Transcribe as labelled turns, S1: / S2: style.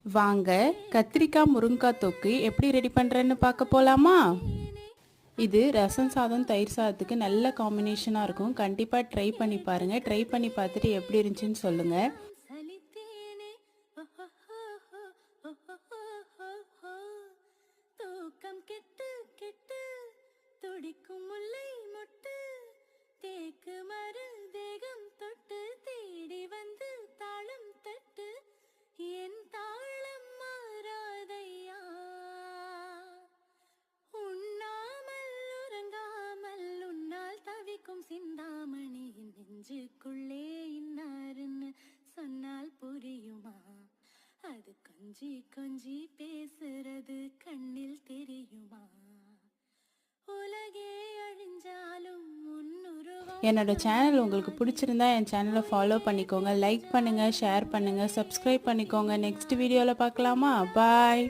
S1: வாங்க கத்திரிக்காய் முருங்கைக்காய் தொக்கு எப்படி ரெடி பண்ணுறேன்னு பார்க்க போகலாமா? இது ரசம் சாதம் தயிர் சாதத்துக்கு நல்ல காம்பினேஷனாக இருக்கும். கண்டிப்பாக ட்ரை பண்ணி பாருங்கள். ட்ரை பண்ணி பார்த்துட்டு எப்படி இருந்துச்சுன்னு சொல்லுங்கள்.
S2: சிந்தாமணியின் நெஞ்சுக்குள்ளே இன்னாருன்னு சொன்னால் புரியுமா? அது கொஞ்சி கொஞ்சி பேசுறது கண்ணில் தெரியுமா? உலகே அழிஞ்சாலும்
S1: என்னோட சேனல் உங்களுக்கு பிடிச்சிருந்தா என் சேனலை ஃபாலோ பண்ணிக்கோங்க. லைக் பண்ணுங்கள், ஷேர் பண்ணுங்கள், சப்ஸ்கிரைப் பண்ணிக்கோங்க. நெக்ஸ்ட் வீடியோவில் பார்க்கலாமா? பாய்.